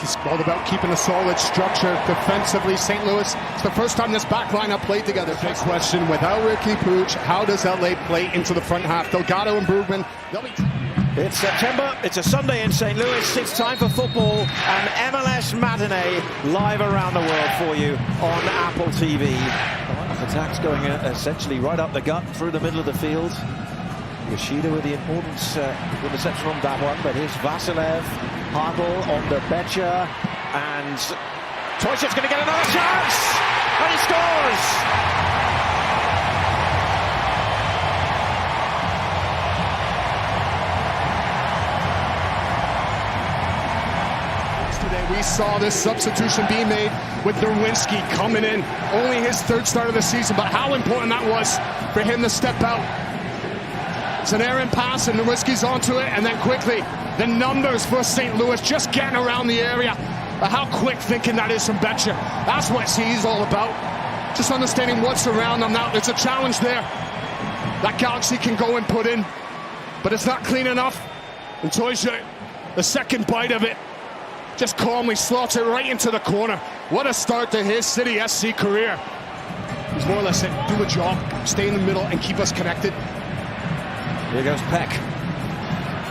It's all about keeping a solid structure defensively. St. Louis, it's the first time this back line have played together. Big question, without Ricky Pooch, how does LA play into the front half? Delgado and Brugman, they'll be... It's September, it's a Sunday in St. Louis, it's time for football and MLS Matinee live around the world for you on Apple TV. Attacks going essentially right up the gut through the middle of the field. Yoshida with the important reception on that one, but here's Vasilev, Hartl on the Becher, and Toysev's going to get another chance, and he scores! We saw this substitution being made with Derwinski coming in. Only his third start of the season, but how important that was for him to step out. It's an errant pass, and Derwinski's onto it, and then quickly, the numbers for St. Louis just getting around the area. But how quick thinking that is from Becher. That's what he's all about. Just understanding what's around them now. There's a challenge there that Galaxy can go and put in, but it's not clean enough. And Toysha, the second bite of it, just calmly slots it right into the corner. What a start to his City SC career. He's more or less said, do a job, stay in the middle and keep us connected. Here goes Peck.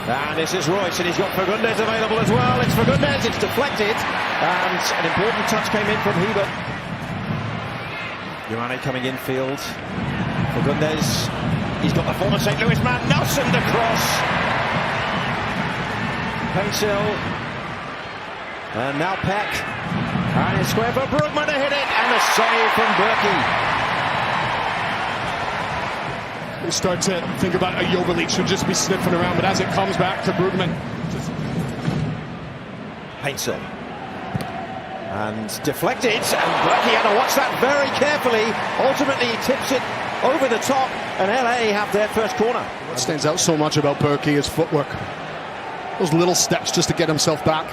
And this is Royce, and he's got Fagundes available as well. It's Fagundes, it's deflected. And an important touch came in from Hebert. Ioane coming in field. Fagundes, he's got the former St. Louis man, Nelson, the cross. Paintsill. And now Peck, and it's square for Brugman to hit it, and a save from Berkey. We start to think about a Joveljic should just be sniffing around, but as it comes back to Brugman. Paintsill. And deflected, and Berkey had to watch that very carefully. Ultimately, he tips it over the top, and LA have their first corner. What stands out so much about Berkey is footwork. Those little steps just to get himself back.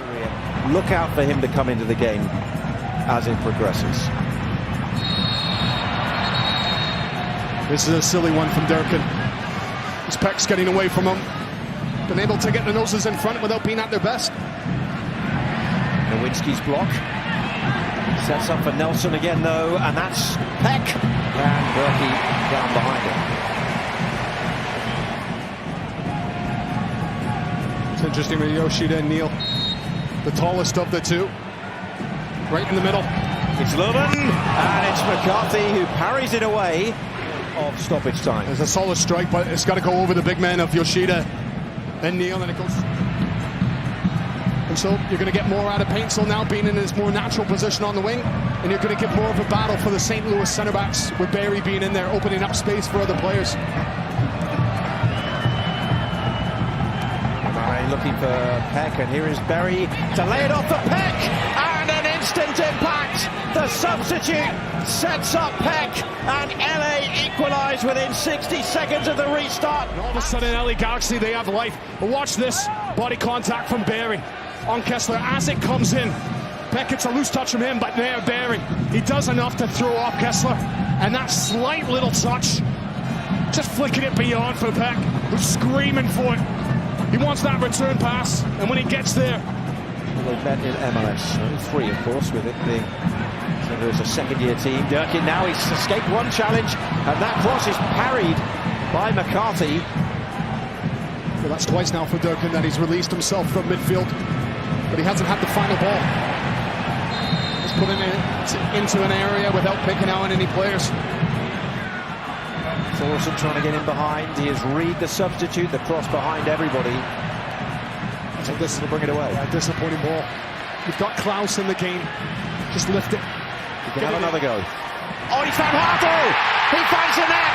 Look out for him to come into the game as it progresses. This is a silly one from Durkin. His Peck's getting away from him. Been able to get the noses in front without being at their best. Nowinski's block. Sets up for Nelson again though, and that's Peck. And Berkey down behind him. It's interesting with Yoshida and Neal. The tallest of the two, right in the middle. It's Leuven, and it's McCarthy who parries it away of stoppage time. There's a solid strike, but it's got to go over the big man of Yoshida and Neal, and it goes. And so you're going to get more out of Paintsill now, being in his more natural position on the wing, and you're going to get more of a battle for the St. Louis center backs with Barry being in there, opening up space for other players. Looking for Peck, and here is Berry to lay it off for Peck, and an instant impact. The substitute sets up Peck, and LA equalise within 60 seconds of the restart. And all of a sudden, LA Galaxy, they have life. But watch this body contact from Barry on Kessler as it comes in. Peck gets a loose touch from him, but there, Barry, he does enough to throw off Kessler, and that slight little touch, just flicking it beyond for Peck, who's screaming for it. He wants that return pass, and when he gets there... Well, they've met in MLS, 3 of course, with it being... So there's a second-year team. Durkin now, he's escaped one challenge, and that cross is parried by McCarthy. Well, that's twice now for Durkin that he's released himself from midfield, but he hasn't had the final ball. Just put him into an area without picking out any players. Thorson trying to get in behind. He has Reed, the substitute, the cross behind everybody. So this will bring it away. A disappointing ball. You've got Klaus in the game. Just lift it. You can have another go. Oh, he's found Hartl! He finds the net!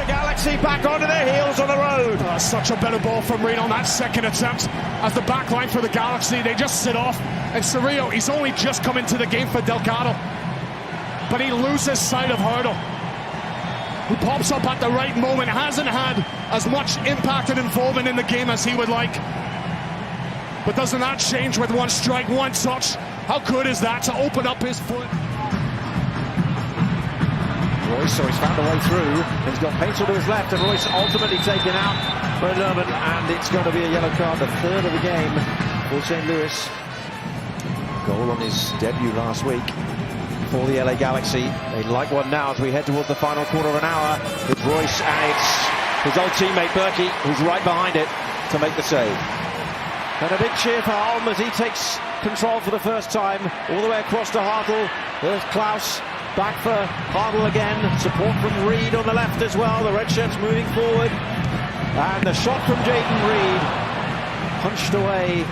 Galaxy back onto their heels on the road. Such a better ball from Reed on that second attempt. As the back line for the Galaxy, they just sit off. And Cerrillo, he's only just come into the game for Delgado, but he loses sight of Hartl. He pops up at the right moment, hasn't had as much impact and involvement in the game as he would like. But doesn't that change with one strike, one touch? How good is that to open up his foot? Royce, so he's found a way through. He's got Painter to his left, and Royce ultimately taken out by Lerman, and it's going to be a yellow card, the third of the game for St. Louis. Goal on his debut last week for the LA Galaxy. They'd like one now as we head towards the final quarter of an hour. It's Royce, and it's his old teammate Berkey, who's right behind it to make the save. And a big cheer for Holm as he takes control for the first time, all the way across to Hartl. There's Klaus, back for Hartl again. Support from Reed on the left as well. The red shirts moving forward. And the shot from Jaden Reed, punched away.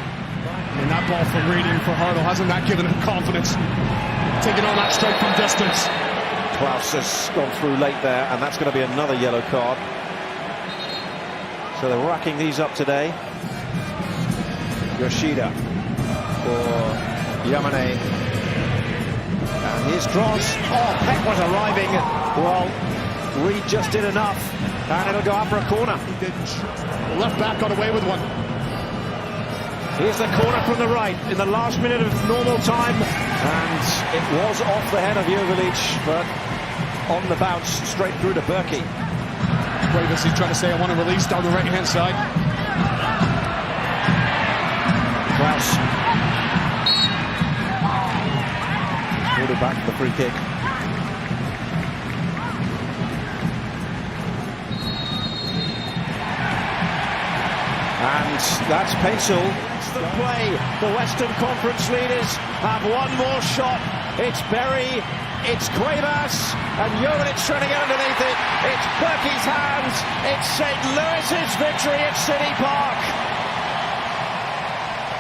And that ball from Reed in for Hartl, hasn't that given him confidence? Taking on that strike from distance. Klaus has gone through late there, and that's going to be another yellow card. So they're racking these up today. Yoshida for Yamane. And here's cross. Oh, Peck was arriving. Well, Reed just did enough. And it'll go out for a corner. He did. The left back got away with one. Here's the corner from the right in the last minute of normal time. And it was off the head of Jovilic, but on the bounce, straight through to Berkey. Cuevas, he's trying to say, I want to release down the right-hand side. Klaus. Ordered back for the free kick. And that's Pencil. It's the play. The Western Conference leaders have one more shot. It's Berry. It's Cuevas. And Jovilic trying to get underneath it. It's Berkey's hands. It's St. Louis's victory at City Park.